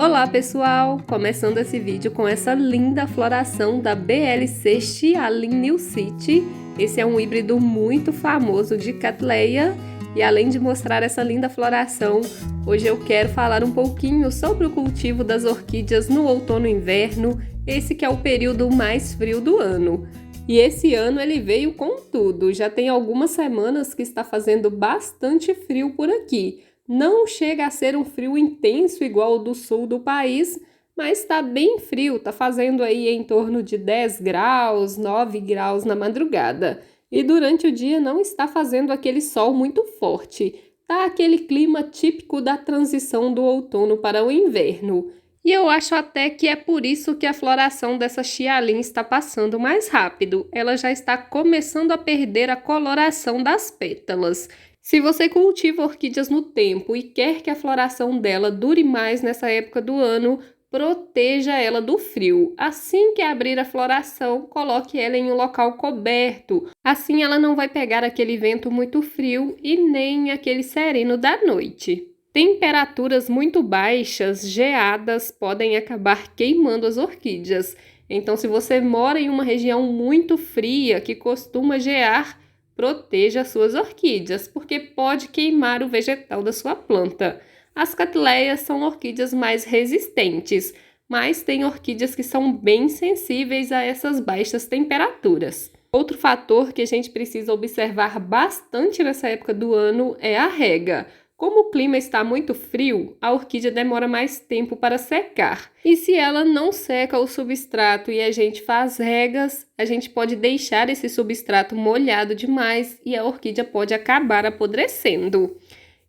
Olá pessoal! Começando esse vídeo com essa linda floração da BLC Xiaolin New City. Esse é um híbrido muito famoso de Cattleya e além de mostrar essa linda floração, hoje eu quero falar um pouquinho sobre o cultivo das orquídeas no outono e inverno, esse que é o período mais frio do ano. E esse ano ele veio com tudo, já tem algumas semanas que está fazendo bastante frio por aqui. Não chega a ser um frio intenso igual o do sul do país, mas está bem frio, está fazendo aí em torno de 10 graus, 9 graus na madrugada. E durante o dia não está fazendo aquele sol muito forte, tá aquele clima típico da transição do outono para o inverno. E eu acho até que é por isso que a floração dessa Xiaolin está passando mais rápido. Ela já está começando a perder a coloração das pétalas. Se você cultiva orquídeas no tempo e quer que a floração dela dure mais nessa época do ano, proteja ela do frio. Assim que abrir a floração, coloque ela em um local coberto. Assim ela não vai pegar aquele vento muito frio e nem aquele sereno da noite. Temperaturas muito baixas, geadas, podem acabar queimando as orquídeas. Então, se você mora em uma região muito fria que costuma gear, proteja as suas orquídeas, porque pode queimar o vegetal da sua planta. As Cattleyas são orquídeas mais resistentes, mas tem orquídeas que são bem sensíveis a essas baixas temperaturas. Outro fator que a gente precisa observar bastante nessa época do ano é a rega. Como o clima está muito frio, a orquídea demora mais tempo para secar. E se ela não seca o substrato e a gente faz regas, a gente pode deixar esse substrato molhado demais e a orquídea pode acabar apodrecendo.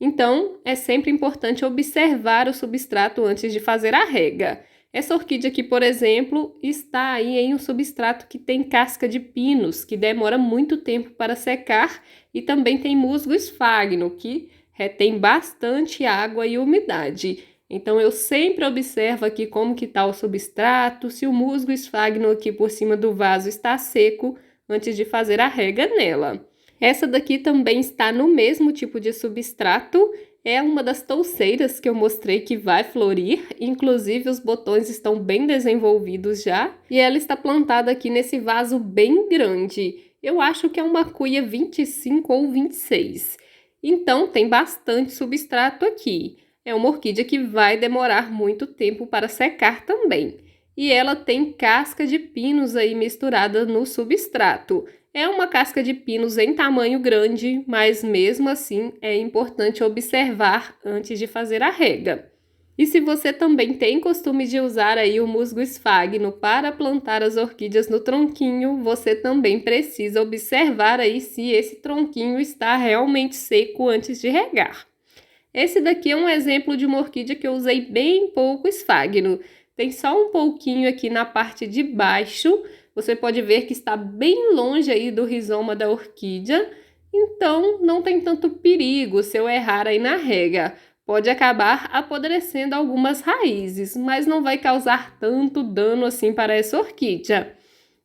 Então, é sempre importante observar o substrato antes de fazer a rega. Essa orquídea aqui, por exemplo, está aí em um substrato que tem casca de pinos, que demora muito tempo para secar, e também tem musgo esfagno, que retém bastante água e umidade. Então eu sempre observo aqui como que está o substrato, se o musgo esfagno aqui por cima do vaso está seco, antes de fazer a rega nela. Essa daqui também está no mesmo tipo de substrato, é uma das touceiras que eu mostrei que vai florir, inclusive os botões estão bem desenvolvidos já, e ela está plantada aqui nesse vaso bem grande. Eu acho que é uma cuia 25 ou 26. Então, tem bastante substrato aqui. É uma orquídea que vai demorar muito tempo para secar também. E ela tem casca de pinos aí misturada no substrato. É uma casca de pinos em tamanho grande, mas mesmo assim é importante observar antes de fazer a rega. E se você também tem costume de usar aí o musgo esfagno para plantar as orquídeas no tronquinho, você também precisa observar aí se esse tronquinho está realmente seco antes de regar. Esse daqui é um exemplo de uma orquídea que eu usei bem pouco esfagno. Tem só um pouquinho aqui na parte de baixo. Você pode ver que está bem longe aí do rizoma da orquídea, então não tem tanto perigo se eu errar aí na rega. Pode acabar apodrecendo algumas raízes, mas não vai causar tanto dano assim para essa orquídea.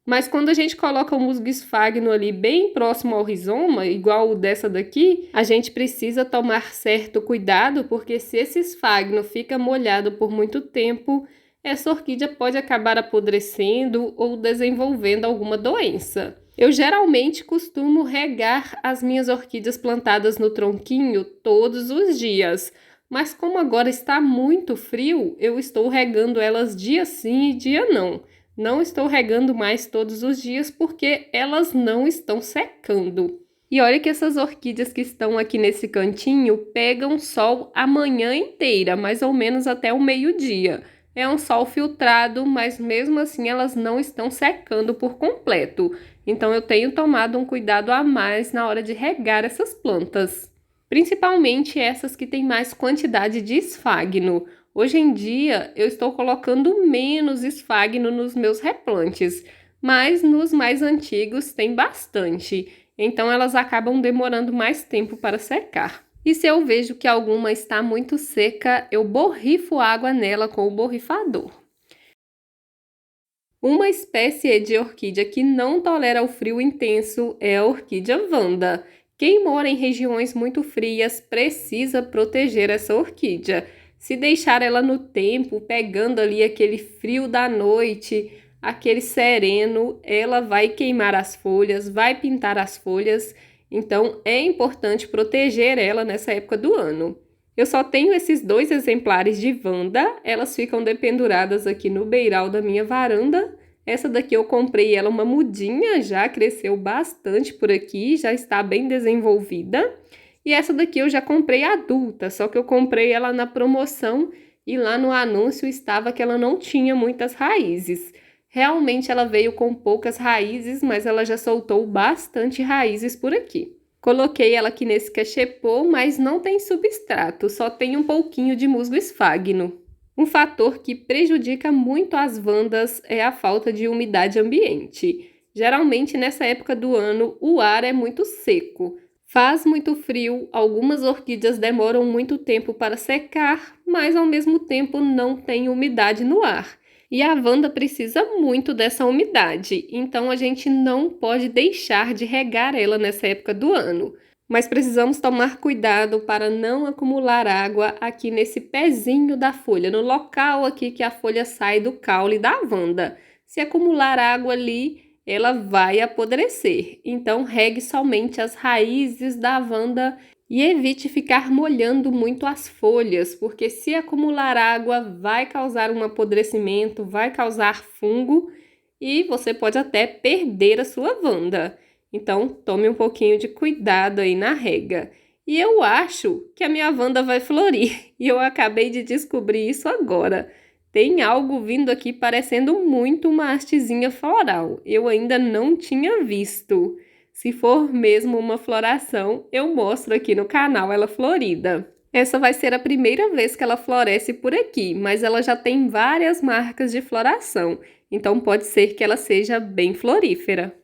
Mas quando a gente coloca o musgo esfagno ali bem próximo ao rizoma, igual o dessa daqui, a gente precisa tomar certo cuidado, porque se esse esfagno fica molhado por muito tempo, essa orquídea pode acabar apodrecendo ou desenvolvendo alguma doença. Eu geralmente costumo regar as minhas orquídeas plantadas no tronquinho todos os dias. Mas como agora está muito frio, eu estou regando elas dia sim e dia não. Não estou regando mais todos os dias porque elas não estão secando. E olha que essas orquídeas que estão aqui nesse cantinho pegam sol a manhã inteira, mais ou menos até o meio-dia. É um sol filtrado, mas mesmo assim elas não estão secando por completo. Então eu tenho tomado um cuidado a mais na hora de regar essas plantas. Principalmente essas que têm mais quantidade de esfagno. Hoje em dia, eu estou colocando menos esfagno nos meus replantes, mas nos mais antigos tem bastante, então elas acabam demorando mais tempo para secar. E se eu vejo que alguma está muito seca, eu borrifo água nela com o borrifador. Uma espécie de orquídea que não tolera o frio intenso é a orquídea Vanda. Quem mora em regiões muito frias precisa proteger essa orquídea. Se deixar ela no tempo, pegando ali aquele frio da noite, aquele sereno, ela vai queimar as folhas, vai pintar as folhas. Então é importante proteger ela nessa época do ano. Eu só tenho esses 2 exemplares de Wanda, elas ficam dependuradas aqui no beiral da minha varanda. Essa daqui eu comprei ela uma mudinha, já cresceu bastante por aqui, já está bem desenvolvida. E essa daqui eu já comprei adulta, só que eu comprei ela na promoção e lá no anúncio estava que ela não tinha muitas raízes. Realmente ela veio com poucas raízes, mas ela já soltou bastante raízes por aqui. Coloquei ela aqui nesse cachepô, mas não tem substrato, só tem um pouquinho de musgo esfagno. Um fator que prejudica muito as Wandas é a falta de umidade ambiente. Geralmente nessa época do ano o ar é muito seco. Faz muito frio, algumas orquídeas demoram muito tempo para secar, mas ao mesmo tempo não tem umidade no ar. E a Wanda precisa muito dessa umidade, então a gente não pode deixar de regar ela nessa época do ano. Mas precisamos tomar cuidado para não acumular água aqui nesse pezinho da folha, no local aqui que a folha sai do caule da Wanda. Se acumular água ali, ela vai apodrecer. Então, regue somente as raízes da Wanda e evite ficar molhando muito as folhas, porque se acumular água vai causar um apodrecimento, vai causar fungo e você pode até perder a sua Wanda. Então, tome um pouquinho de cuidado aí na rega. E eu acho que a minha Wanda vai florir e eu acabei de descobrir isso agora. Tem algo vindo aqui parecendo muito uma hastezinha floral. Eu ainda não tinha visto. Se for mesmo uma floração, eu mostro aqui no canal ela florida. Essa vai ser a primeira vez que ela floresce por aqui, mas ela já tem várias marcas de floração. Então pode ser que ela seja bem florífera.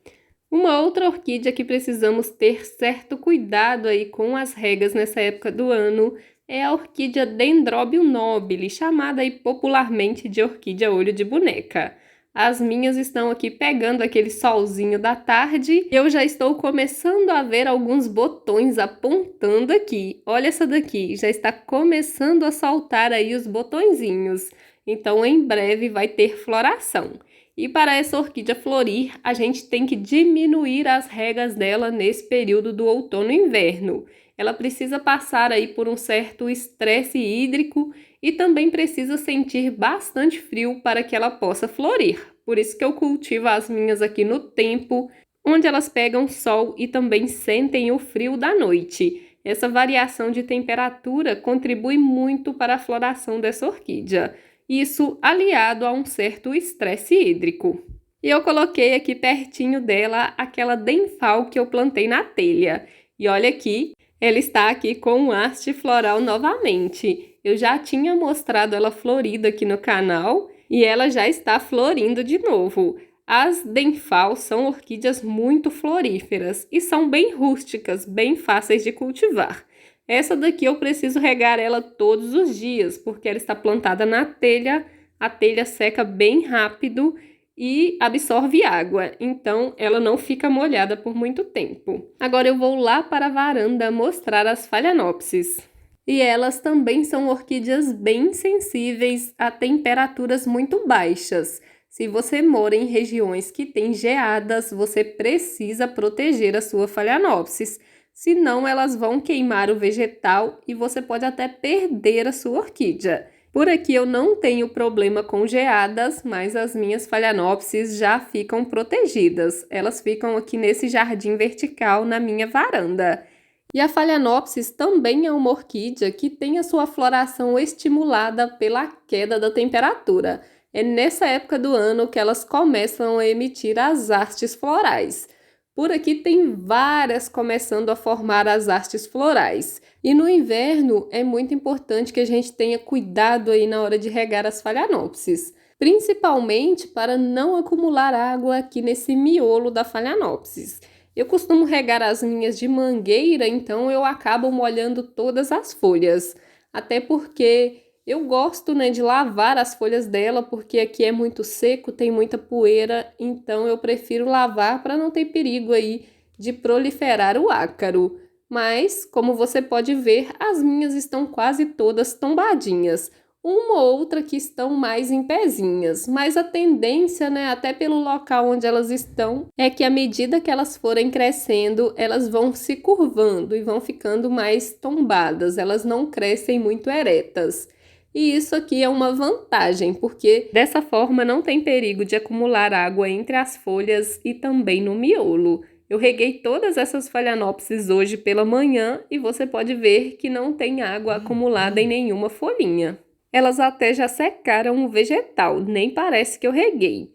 Uma outra orquídea que precisamos ter certo cuidado aí com as regas nessa época do ano é a orquídea Dendrobium nobile, chamada aí popularmente de orquídea olho de boneca. As minhas estão aqui pegando aquele solzinho da tarde e eu já estou começando a ver alguns botões apontando aqui. Olha essa daqui, já está começando a soltar aí os botõezinhos. Então em breve vai ter floração. E para essa orquídea florir, a gente tem que diminuir as regas dela nesse período do outono e inverno. Ela precisa passar aí por um certo estresse hídrico e também precisa sentir bastante frio para que ela possa florir. Por isso que eu cultivo as minhas aqui no tempo, onde elas pegam sol e também sentem o frio da noite. Essa variação de temperatura contribui muito para a floração dessa orquídea. Isso aliado a um certo estresse hídrico. E eu coloquei aqui pertinho dela aquela denfal que eu plantei na telha. E olha aqui, ela está aqui com haste floral novamente. Eu já tinha mostrado ela florida aqui no canal e ela já está florindo de novo. As denfal são orquídeas muito floríferas e são bem rústicas, bem fáceis de cultivar. Essa daqui eu preciso regar ela todos os dias, porque ela está plantada na telha, a telha seca bem rápido e absorve água, então ela não fica molhada por muito tempo. Agora eu vou lá para a varanda mostrar as Phalaenopsis. E elas também são orquídeas bem sensíveis a temperaturas muito baixas. Se você mora em regiões que têm geadas, você precisa proteger a sua Phalaenopsis. Senão elas vão queimar o vegetal e você pode até perder a sua orquídea. Por aqui eu não tenho problema com geadas, mas as minhas Phalaenopsis já ficam protegidas. Elas ficam aqui nesse jardim vertical na minha varanda. E a Phalaenopsis também é uma orquídea que tem a sua floração estimulada pela queda da temperatura. É nessa época do ano que elas começam a emitir as hastes florais. Por aqui tem várias começando a formar as hastes florais. E no inverno é muito importante que a gente tenha cuidado aí na hora de regar as Phalaenopsis, principalmente para não acumular água aqui nesse miolo da Phalaenopsis. Eu costumo regar as minhas de mangueira, então eu acabo molhando todas as folhas, até porque eu gosto, de lavar as folhas dela, porque aqui é muito seco, tem muita poeira, então eu prefiro lavar para não ter perigo aí de proliferar o ácaro. Mas, como você pode ver, as minhas estão quase todas tombadinhas. uma ou outra que estão mais em pezinhas, mas a tendência, né, até pelo local onde elas estão, é que à medida que elas forem crescendo, elas vão se curvando e vão ficando mais tombadas, elas não crescem muito eretas. E isso aqui é uma vantagem, porque dessa forma não tem perigo de acumular água entre as folhas e também no miolo. Eu reguei todas essas phalaenopsis hoje pela manhã e você pode ver que não tem água acumulada em nenhuma folhinha. Elas até já secaram o vegetal, nem parece que eu reguei.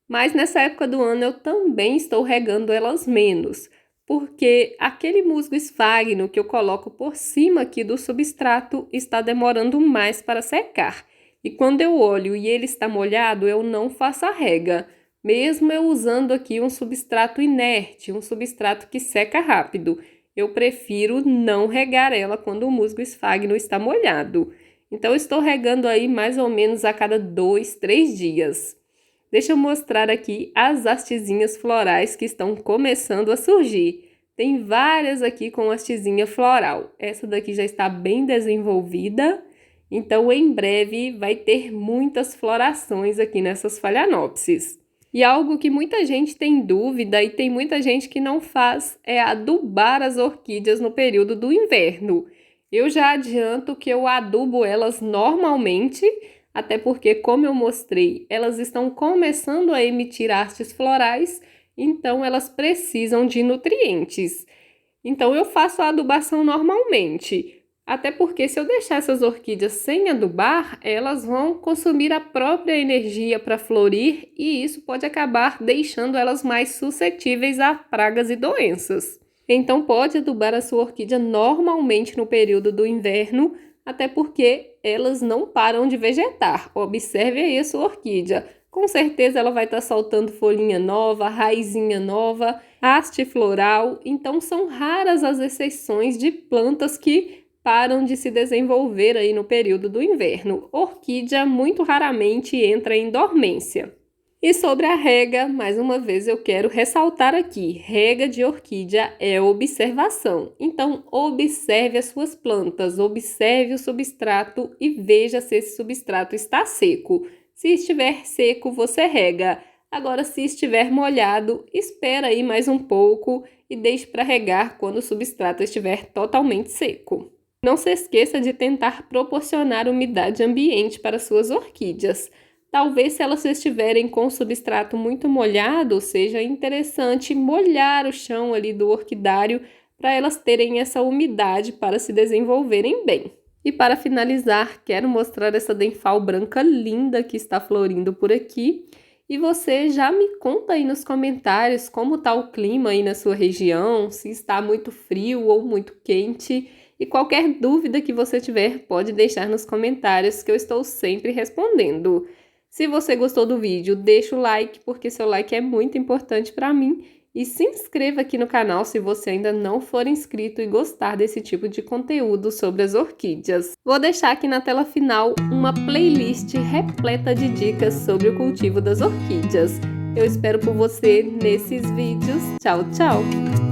Mas nessa época do ano eu também estou regando elas menos, porque aquele musgo esfagno que eu coloco por cima aqui do substrato está demorando mais para secar. E quando eu olho e ele está molhado, eu não faço a rega, mesmo eu usando aqui um substrato inerte, um substrato que seca rápido. Eu prefiro não regar ela quando o musgo esfagno está molhado. Então, eu estou regando aí mais ou menos a cada 2, 3 dias. Deixa eu mostrar aqui as hastezinhas florais que estão começando a surgir. Tem várias aqui com hastezinha floral. Essa daqui já está bem desenvolvida, então em breve vai ter muitas florações aqui nessas phalaenopsis. E algo que muita gente tem dúvida e tem muita gente que não faz é adubar as orquídeas no período do inverno. Eu já adianto que eu adubo elas normalmente, até porque, como eu mostrei, elas estão começando a emitir hastes florais, então elas precisam de nutrientes. Então eu faço a adubação normalmente, até porque se eu deixar essas orquídeas sem adubar, elas vão consumir a própria energia para florir e isso pode acabar deixando elas mais suscetíveis a pragas e doenças. Então pode adubar a sua orquídea normalmente no período do inverno, até porque elas não param de vegetar. Observe aí a sua orquídea. Com certeza ela vai estar soltando folhinha nova, raizinha nova, haste floral. Então são raras as exceções de plantas que param de se desenvolver aí no período do inverno. Orquídea muito raramente entra em dormência. E sobre a rega, mais uma vez eu quero ressaltar aqui, rega de orquídea é observação. Então, observe as suas plantas, observe o substrato e veja se esse substrato está seco. Se estiver seco, você rega. Agora, se estiver molhado, espera aí mais um pouco e deixe para regar quando o substrato estiver totalmente seco. Não se esqueça de tentar proporcionar umidade ambiente para suas orquídeas. Talvez se elas estiverem com o substrato muito molhado, seja interessante molhar o chão ali do orquidário para elas terem essa umidade para se desenvolverem bem. E para finalizar, quero mostrar essa denfal branca linda que está florindo por aqui. E você já me conta aí nos comentários como está o clima aí na sua região, se está muito frio ou muito quente. E qualquer dúvida que você tiver, pode deixar nos comentários que eu estou sempre respondendo. Se você gostou do vídeo, deixa o like, porque seu like é muito importante para mim. E se inscreva aqui no canal se você ainda não for inscrito e gostar desse tipo de conteúdo sobre as orquídeas. Vou deixar aqui na tela final uma playlist repleta de dicas sobre o cultivo das orquídeas. Eu espero por você nesses vídeos. Tchau, tchau!